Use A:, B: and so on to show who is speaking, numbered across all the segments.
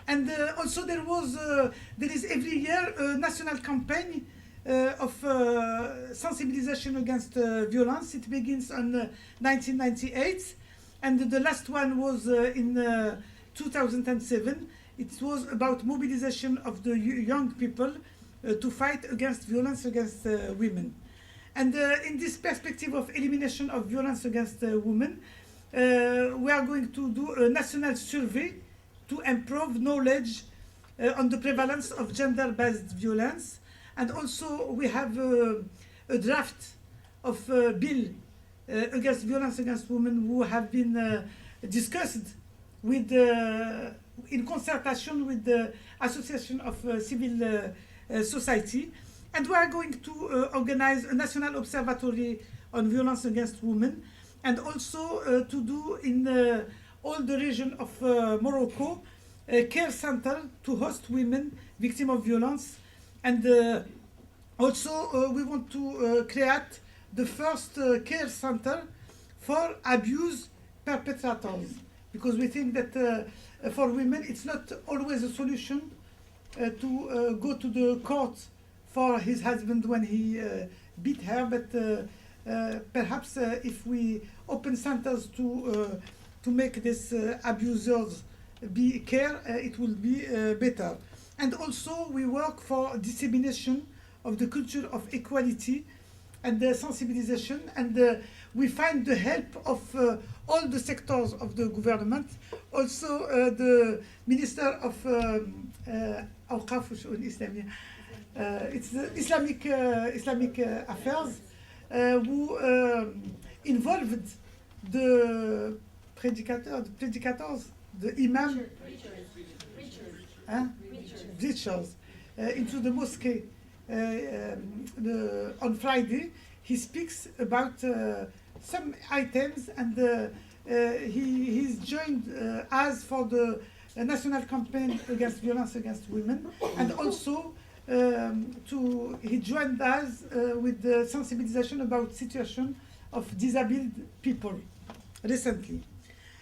A: And also there is every year a national campaign of sensibilization against violence. It begins on 1998, and the last one was in 2007. It was about mobilization of the young people to fight against violence against women. And in this perspective of elimination of violence against women, we are going to do a national survey to improve knowledge on the prevalence of gender-based violence. And also we have a draft of a bill against violence against women who have been discussed with in consultation with the Association of Civil Society. And we are going to organize a national observatory on violence against women, and also to do in all the region of Morocco a care center to host women victims of violence. And also we want to create the first care center for abuse perpetrators, because we think that for women it's not always a solution to go to the court for his husband when he beat her, but perhaps if we open centers to make these abusers be care, it will be better. And also we work for dissemination of the culture of equality and the sensibilization, and we find the help of all the sectors of the government, also the Minister of Awqaf وشؤون إسلامية, it's the Islamic Affairs, who involved the predicators, the imam, preachers, into the mosque. On Friday, he speaks about some items, and he's joined us for the national campaign against violence against women, and also he joined us with the sensibilization about situation of disabled people recently.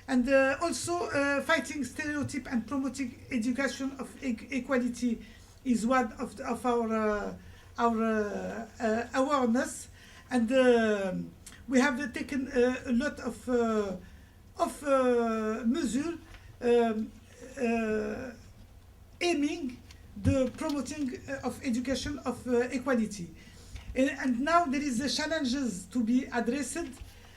A: And also fighting stereotype and promoting education of equality is one of our awareness. And we have taken a lot of measures aiming the promoting of education of equality. And now there is the challenges to be addressed,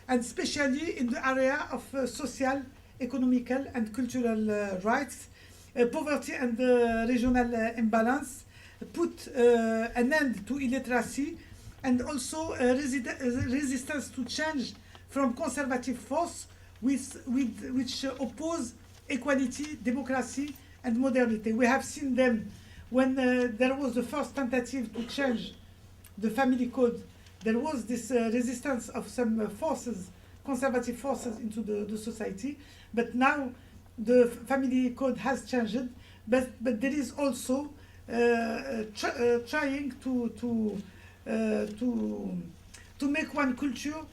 A: and especially in the area of social, economical and cultural rights, poverty and regional imbalance, put an end to illiteracy, and also resistance to change from conservative force which oppose equality, democracy and modernity. We have seen them when there was the first tentative to change the family code. There was this resistance of some forces, conservative forces into the society, but now the family code has changed, but there is also trying to make one culture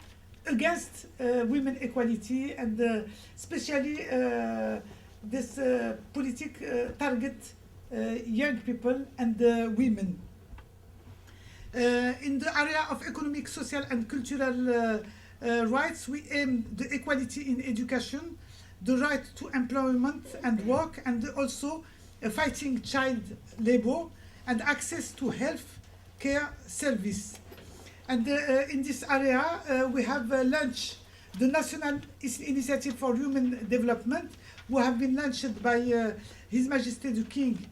A: against women equality, and especially this politic target young people and women. In the area of economic, social and cultural rights, we aim the equality in education, the right to employment and work, and also fighting child labor and access to health care service. And in this area, we have launched the National Initiative for Human Development, who have been launched by His Majesty the King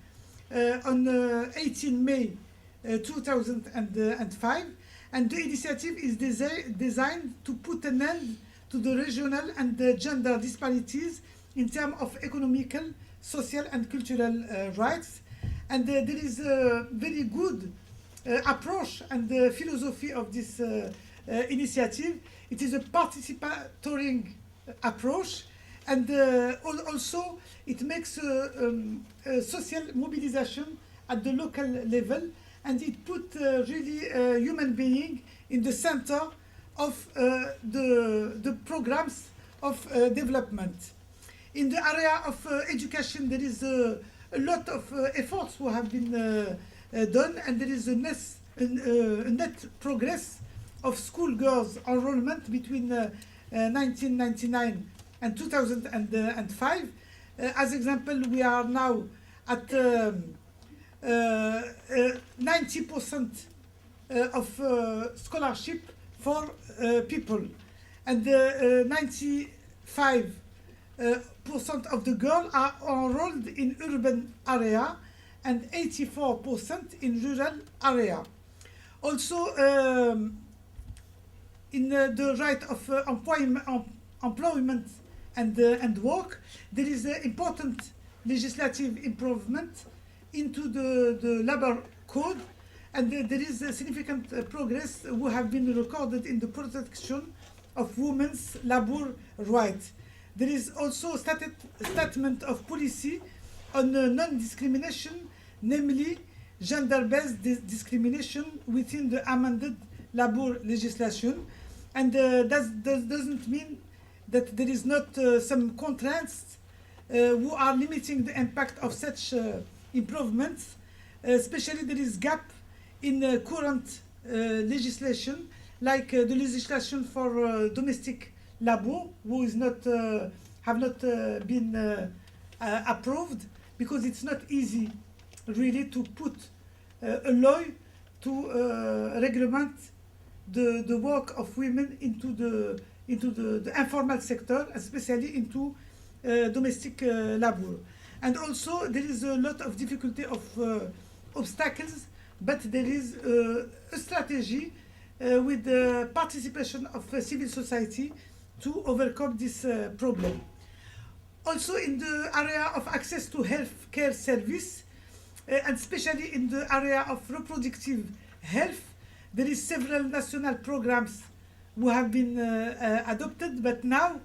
A: on 18 May 2005, and the initiative is designed to put an end to the regional and the gender disparities in terms of economical, social and cultural rights. And there is a very good approach and philosophy of this initiative. It is a participatory approach, and also it makes social mobilization at the local level, and it put really human being in the center of the programs of development. In the area of education, there is a a lot of efforts who have been done, and there is a net progress of schoolgirls enrollment between 1999 and 2005. As example, we are now at 90% of scholarship for people, and 95% of the girls are enrolled in urban area and 84% in rural area. Also, in the right of employment and work, there is important legislative improvement into the labor code, and there is a significant progress who have been recorded in the protection of women's labor rights. There is also a statement of policy on non-discrimination, namely gender-based discrimination within the amended labor legislation, and that doesn't mean that there is not some contrasts who are limiting the impact of such improvements. Especially there is gap in current legislation, like the legislation for domestic labor, who is not have not been approved, because it's not easy really to put a law to regulate the work of women into the informal sector, especially into domestic labor. And also there is a lot of difficulty of obstacles, but there is a strategy with the participation of civil society to overcome this problem. Also in the area of access to health care service, and especially in the area of reproductive health, there is several national programs who have been adopted, but now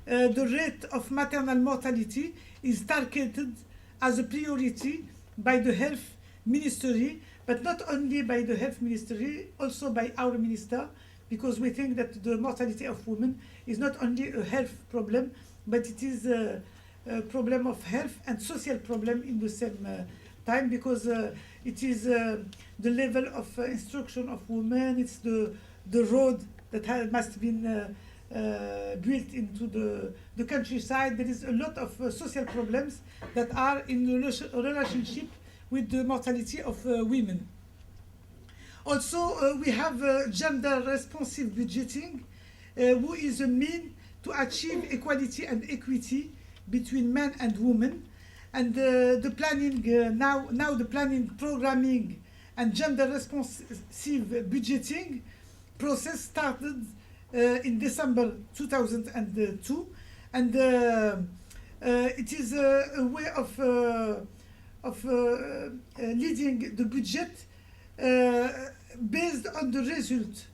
A: the rate of maternal mortality is targeted as a priority by the health ministry, but not only by the health ministry, also by our minister, because we think that the mortality of women is not only a health problem, but it is a problem of health and social problem in the same time, because it is the level of instruction of women, it's the road that must be built into the countryside. There is a lot of social problems that are in relationship with the mortality of women. Also, we have gender responsive budgeting, who is a mean to achieve equality and equity between men and women. And the planning now the planning, programming, and gender responsive budgeting process started in December 2002, and it is a way of leading the budget based on the result